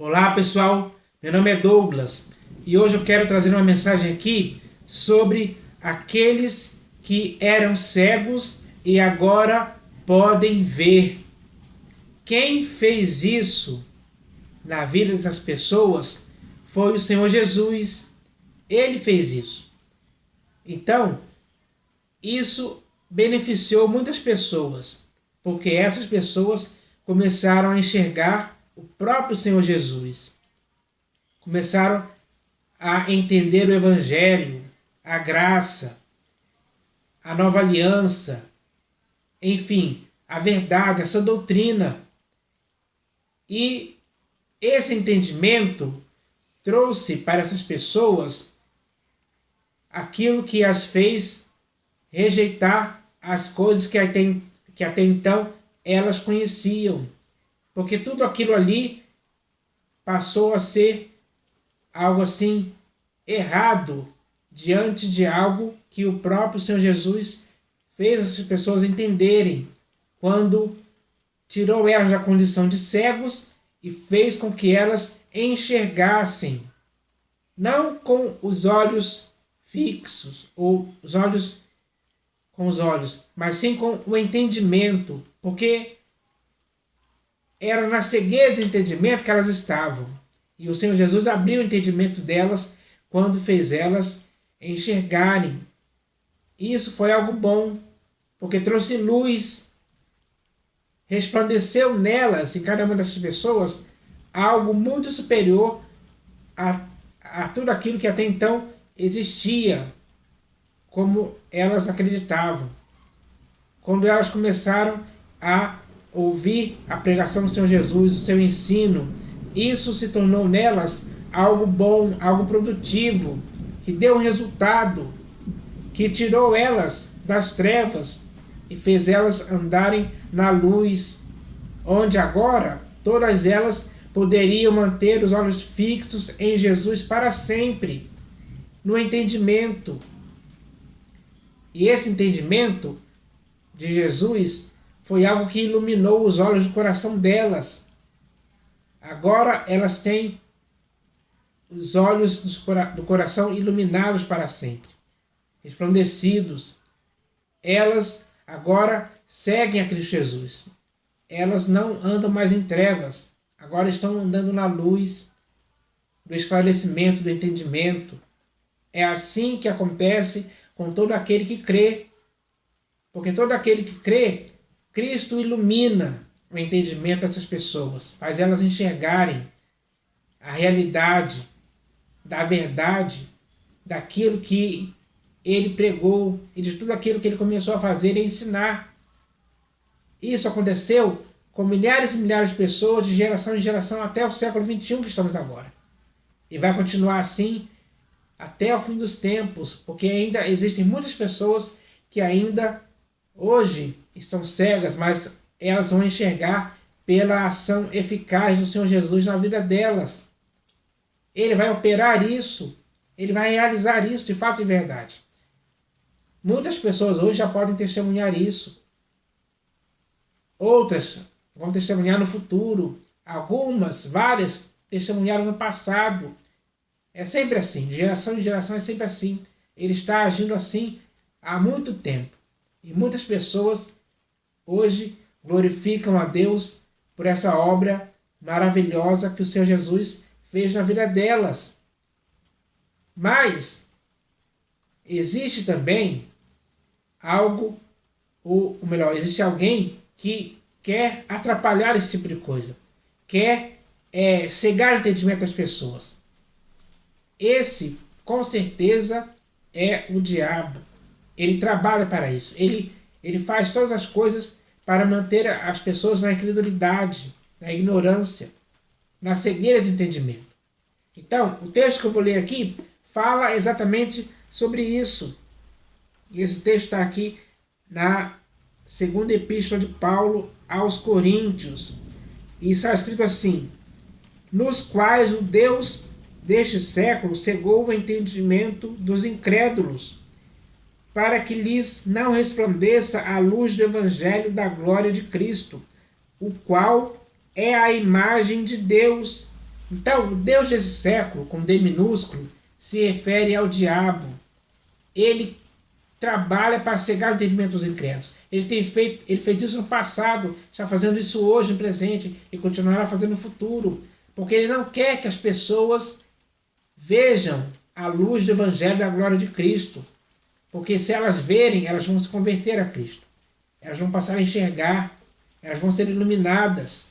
Olá pessoal, meu nome é Douglas e hoje eu quero trazer uma mensagem aqui sobre aqueles que eram cegos e agora podem ver. Quem fez isso na vida dessas pessoas foi o Senhor Jesus. Ele fez isso. Então, isso beneficiou muitas pessoas, porque essas pessoas começaram a enxergar o próprio Senhor Jesus. Começaram a entender o Evangelho, a graça, a nova aliança, enfim, a verdade, essa doutrina. E esse entendimento trouxe para essas pessoas aquilo que as fez rejeitar as coisas que até então elas conheciam. Porque tudo aquilo ali passou a ser algo assim errado diante de algo que o próprio Senhor Jesus fez essas pessoas entenderem quando tirou elas da condição de cegos e fez com que elas enxergassem, não com os olhos fixos ou os olhos com os olhos, mas sim com o entendimento, porque era na cegueira de entendimento que elas estavam. E o Senhor Jesus abriu o entendimento delas quando fez elas enxergarem. Isso foi algo bom, porque trouxe luz, resplandeceu nelas, em cada uma dessas pessoas, algo muito superior a tudo aquilo que até então existia, como elas acreditavam. Quando elas começaram a ouvir a pregação do Senhor Jesus, o seu ensino, isso se tornou nelas algo bom, algo produtivo, que deu um resultado, que tirou elas das trevas e fez elas andarem na luz, onde agora todas elas poderiam manter os olhos fixos em Jesus para sempre, no entendimento. E esse entendimento de Jesus foi algo que iluminou os olhos do coração delas. Agora elas têm os olhos do coração iluminados para sempre, resplandecidos. Elas agora seguem a Cristo Jesus. Elas não andam mais em trevas, agora estão andando na luz do esclarecimento, do entendimento. É assim que acontece com todo aquele que crê. Porque todo aquele que crê, Cristo ilumina o entendimento dessas pessoas, faz elas enxergarem a realidade da verdade, daquilo que ele pregou e de tudo aquilo que ele começou a fazer e ensinar. Isso aconteceu com milhares e milhares de pessoas, de geração em geração, até o século XXI que estamos agora. E vai continuar assim até o fim dos tempos, porque ainda existem muitas pessoas que ainda hoje estão cegas, mas elas vão enxergar pela ação eficaz do Senhor Jesus na vida delas. Ele vai operar isso, ele vai realizar isso de fato e verdade. Muitas pessoas hoje já podem testemunhar isso. Outras vão testemunhar no futuro. Algumas, várias, testemunharam no passado. É sempre assim, de geração em geração é sempre assim. Ele está agindo assim há muito tempo. E muitas pessoas hoje glorificam a Deus por essa obra maravilhosa que o Senhor Jesus fez na vida delas. Mas existe também algo, ou melhor, existe alguém que quer atrapalhar esse tipo de coisa, quer cegar o entendimento das pessoas. Esse, com certeza, é o diabo. Ele trabalha para isso. Ele faz todas as coisas para manter as pessoas na incredulidade, na ignorância, na cegueira de entendimento. Então, o texto que eu vou ler aqui fala exatamente sobre isso. E esse texto está aqui na segunda epístola de Paulo aos Coríntios. E está escrito assim: nos quais o Deus deste século cegou o entendimento dos incrédulos, para que lhes não resplandeça a luz do evangelho da glória de Cristo, o qual é a imagem de Deus. Então, o Deus desse século, com D minúsculo, se refere ao diabo. Ele trabalha para cegar o entendimento dos incrédulos. Ele fez isso no passado, está fazendo isso hoje no presente e continuará fazendo no futuro, porque ele não quer que as pessoas vejam a luz do Evangelho da glória de Cristo, porque se elas verem, elas vão se converter a Cristo, elas vão passar a enxergar, elas vão ser iluminadas,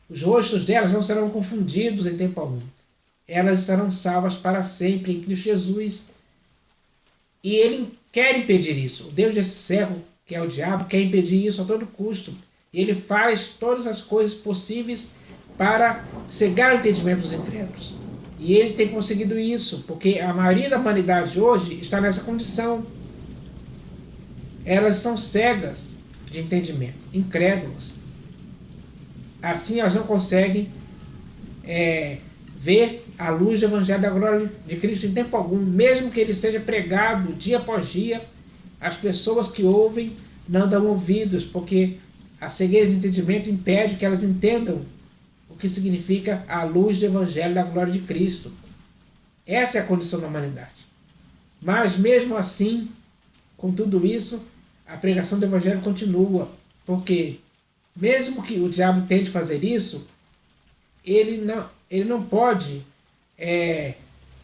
os rostos delas não serão confundidos em tempo algum, elas estarão salvas para sempre em Cristo Jesus. E ele quer impedir isso. O Deus desse século, que é o diabo, quer impedir isso a todo custo. E ele faz todas as coisas possíveis para cegar o entendimento dos incrédulos. E ele tem conseguido isso, porque a maioria da humanidade hoje está nessa condição. Elas são cegas de entendimento, incrédulas. Assim elas não conseguem ver a luz do Evangelho da glória de Cristo em tempo algum, mesmo que ele seja pregado dia após dia, as pessoas que ouvem não dão ouvidos, porque a cegueira de entendimento impede que elas entendam o que significa a luz do Evangelho da glória de Cristo. Essa é a condição da humanidade. Mas mesmo assim, com tudo isso, a pregação do Evangelho continua, porque mesmo que o diabo tente fazer isso, ele não pode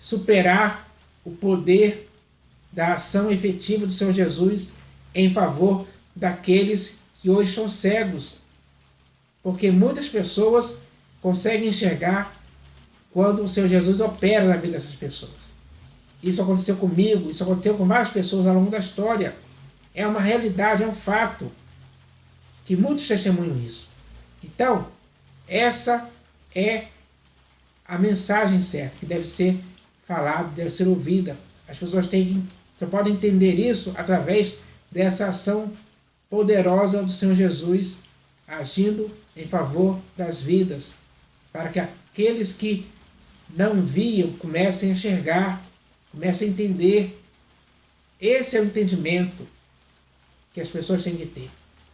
superar o poder da ação efetiva do Senhor Jesus em favor daqueles que hoje são cegos. Porque muitas pessoas conseguem enxergar quando o Senhor Jesus opera na vida dessas pessoas. Isso aconteceu comigo, isso aconteceu com várias pessoas ao longo da história. É uma realidade, é um fato, que muitos testemunham isso. Então, essa é a mensagem certa, que deve ser falada, deve ser ouvida. As pessoas só podem entender isso através dessa ação poderosa do Senhor Jesus, agindo em favor das vidas, para que aqueles que não viam comecem a enxergar, comecem a entender. Esse é o entendimento que as pessoas têm que ter.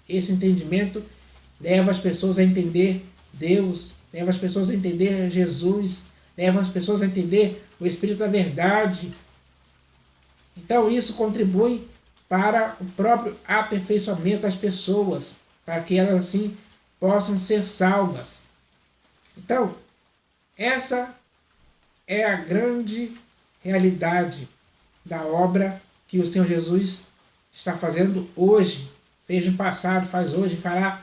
Esse entendimento leva as pessoas a entender Deus, leva as pessoas a entender Jesus, leva as pessoas a entender o Espírito da verdade. Então isso contribui para o próprio aperfeiçoamento das pessoas, para que elas assim possam ser salvas. Então, essa é a grande realidade da obra que o Senhor Jesus está fazendo hoje, fez no passado, faz hoje e fará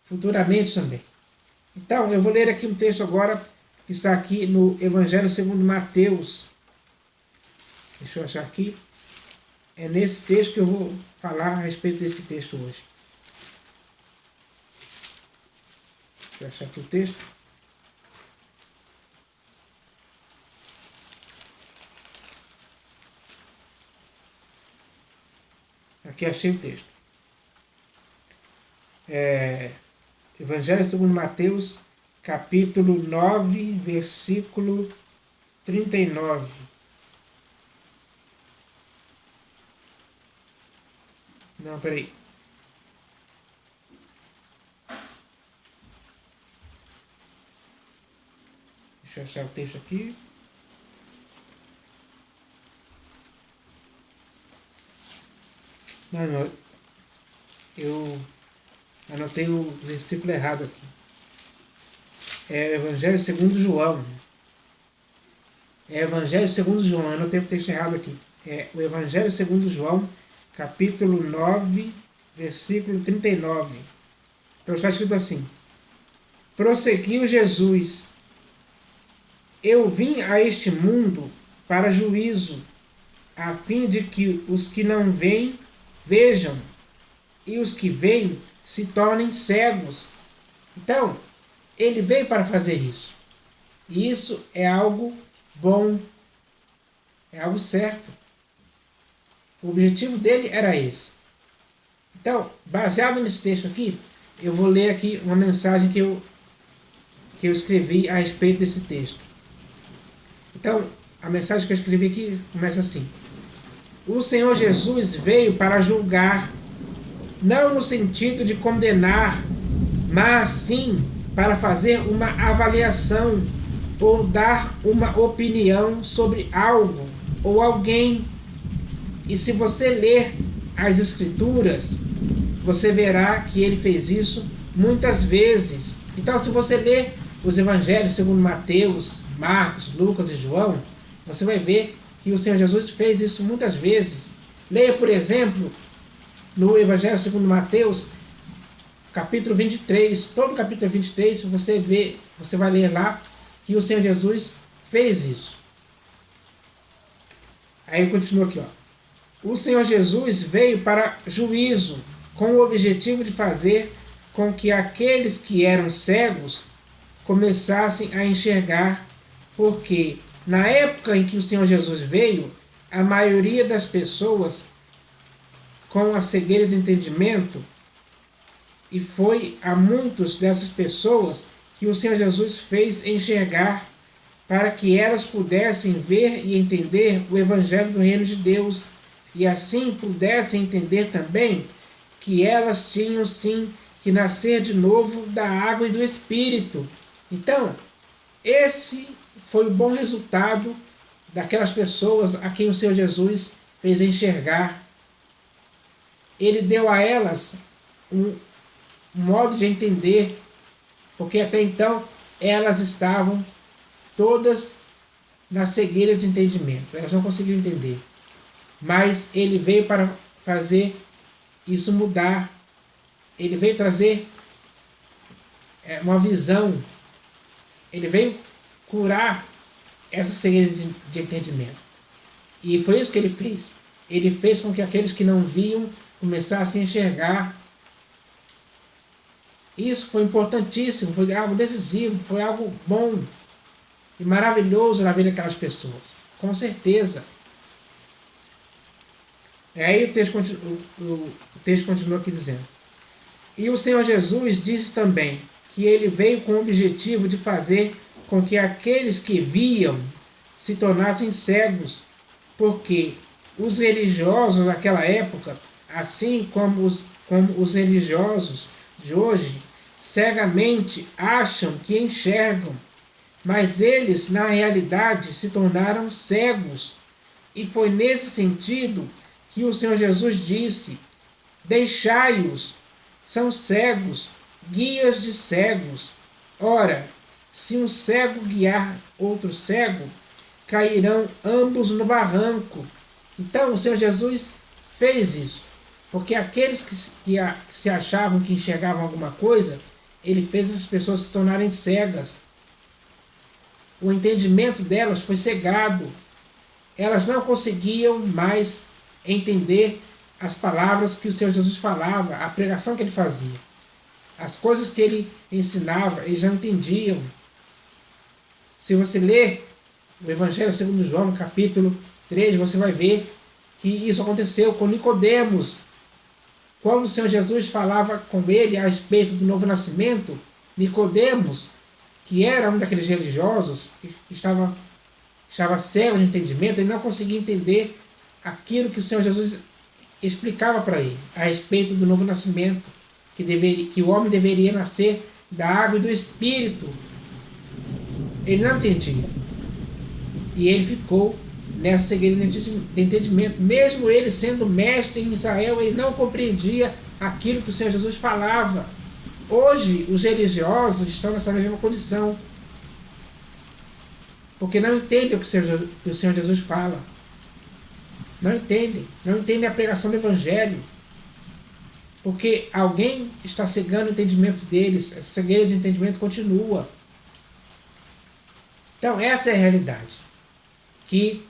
futuramente também. Então, eu vou ler aqui um texto agora que está aqui no Evangelho segundo Mateus. Deixa eu achar aqui. É nesse texto que eu vou falar a respeito desse texto hoje. Deixa eu achar aqui o texto. Aqui achei o texto. Evangelho segundo Mateus, capítulo 9, versículo 39. Não, peraí. Deixa eu achar o texto aqui. Não, eu anotei o versículo errado aqui. É Evangelho segundo João. É Evangelho segundo João, eu anotei o texto errado aqui. É o Evangelho segundo João, capítulo 9, versículo 39. Então está escrito assim: prosseguiu Jesus: eu vim a este mundo para juízo, a fim de que os que não veem vejam, e os que veem se tornem cegos. Então, ele veio para fazer isso. E isso é algo bom, é algo certo. O objetivo dele era esse. Então, baseado nesse texto aqui, eu vou ler aqui uma mensagem que eu escrevi a respeito desse texto. Então, a mensagem que eu escrevi aqui começa assim: o Senhor Jesus veio para julgar, não no sentido de condenar, mas sim para fazer uma avaliação ou dar uma opinião sobre algo ou alguém. E se você ler as Escrituras, você verá que ele fez isso muitas vezes. Então, se você ler os Evangelhos segundo Mateus, Marcos, Lucas e João, você vai ver que o Senhor Jesus fez isso muitas vezes. Leia, por exemplo, no Evangelho segundo Mateus, capítulo 23, todo o capítulo 23, você vai ler lá que o Senhor Jesus fez isso. Aí continua aqui, ó. O Senhor Jesus veio para juízo, com o objetivo de fazer com que aqueles que eram cegos começassem a enxergar, porque na época em que o Senhor Jesus veio, a maioria das pessoas com a cegueira de entendimento, e foi a muitas dessas pessoas que o Senhor Jesus fez enxergar para que elas pudessem ver e entender o Evangelho do Reino de Deus e assim pudessem entender também que elas tinham sim que nascer de novo da água e do Espírito. Então, esse foi o bom resultado daquelas pessoas a quem o Senhor Jesus fez enxergar. Ele deu a elas um modo de entender, porque até então elas estavam todas na cegueira de entendimento, elas não conseguiam entender. Mas ele veio para fazer isso mudar. Ele veio trazer uma visão. Ele veio curar essa cegueira de entendimento. E foi isso que ele fez. Ele fez com que aqueles que não viam começassem a enxergar. Isso foi importantíssimo, foi algo decisivo, foi algo bom e maravilhoso na vida daquelas pessoas. Com certeza. Aí o texto continua aqui dizendo: e o Senhor Jesus disse também que ele veio com o objetivo de fazer com que aqueles que viam se tornassem cegos, porque os religiosos naquela época, assim como os religiosos de hoje, cegamente acham que enxergam, mas eles na realidade se tornaram cegos. E foi nesse sentido que o Senhor Jesus disse: deixai-os, são cegos, guias de cegos. Ora, se um cego guiar outro cego, cairão ambos no barranco. Então o Senhor Jesus fez isso, porque aqueles que se achavam que enxergavam alguma coisa, ele fez as pessoas se tornarem cegas. O entendimento delas foi cegado. Elas não conseguiam mais entender as palavras que o Senhor Jesus falava, a pregação que ele fazia. As coisas que ele ensinava, eles não entendiam. Se você ler o Evangelho segundo João, capítulo 3, você vai ver que isso aconteceu com Nicodemos. Quando o Senhor Jesus falava com ele a respeito do novo nascimento, Nicodemos, que era um daqueles religiosos, que estava cego de entendimento, ele não conseguia entender aquilo que o Senhor Jesus explicava para ele, a respeito do novo nascimento, que o homem deveria nascer da água e do Espírito. Ele não entendia. E ele ficou nessa cegueira de entendimento. Mesmo ele sendo mestre em Israel, ele não compreendia aquilo que o Senhor Jesus falava. Hoje, os religiosos estão nessa mesma condição, porque não entendem o que o Senhor Jesus fala. Não entendem a pregação do Evangelho, porque alguém está cegando o entendimento deles, a cegueira de entendimento continua. Então, essa é a realidade, que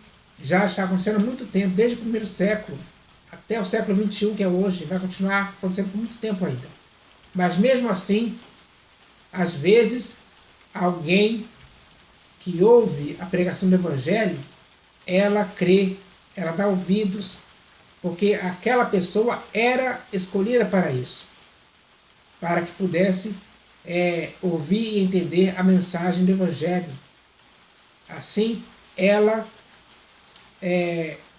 já está acontecendo há muito tempo, desde o primeiro século até o século XXI, que é hoje, vai continuar acontecendo por muito tempo ainda. Mas mesmo assim, às vezes, alguém que ouve a pregação do Evangelho, ela crê, ela dá ouvidos, porque aquela pessoa era escolhida para isso, para que pudesse ouvir e entender a mensagem do Evangelho. Assim, ela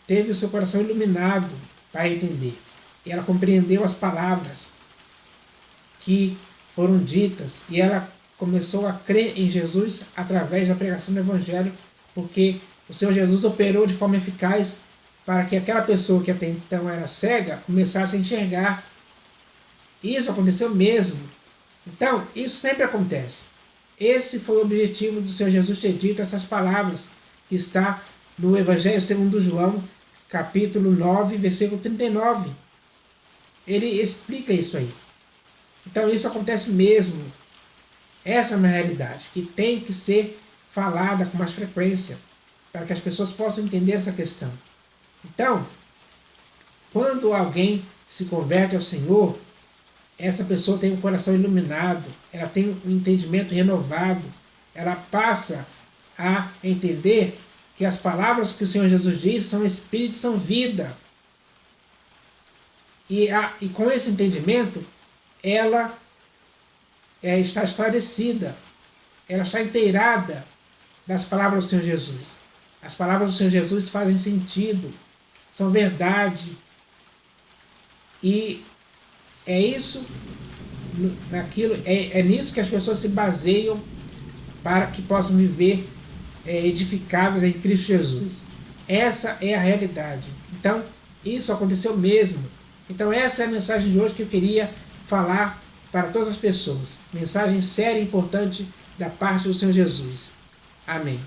teve o seu coração iluminado para entender. E ela compreendeu as palavras que foram ditas, e ela começou a crer em Jesus através da pregação do Evangelho, porque o Senhor Jesus operou de forma eficaz para que aquela pessoa que até então era cega começasse a enxergar. Isso aconteceu mesmo. Então, isso sempre acontece. Esse foi o objetivo do Senhor Jesus ter dito essas palavras, que está no Evangelho segundo João, capítulo 9, versículo 39. Ele explica isso aí. Então, isso acontece mesmo. Essa é uma realidade que tem que ser falada com mais frequência, para que as pessoas possam entender essa questão. Então, quando alguém se converte ao Senhor, essa pessoa tem um coração iluminado, ela tem um entendimento renovado, ela passa a entender que as palavras que o Senhor Jesus diz são espírito e são vida. E com esse entendimento, ela está esclarecida, ela está inteirada das palavras do Senhor Jesus. As palavras do Senhor Jesus fazem sentido, são verdade. E é isso, é nisso que as pessoas se baseiam para que possam viver edificadas em Cristo Jesus. Essa é a realidade. Então, isso aconteceu mesmo. Então, essa é a mensagem de hoje que eu queria falar para todas as pessoas. Mensagem séria e importante da parte do Senhor Jesus. Amém.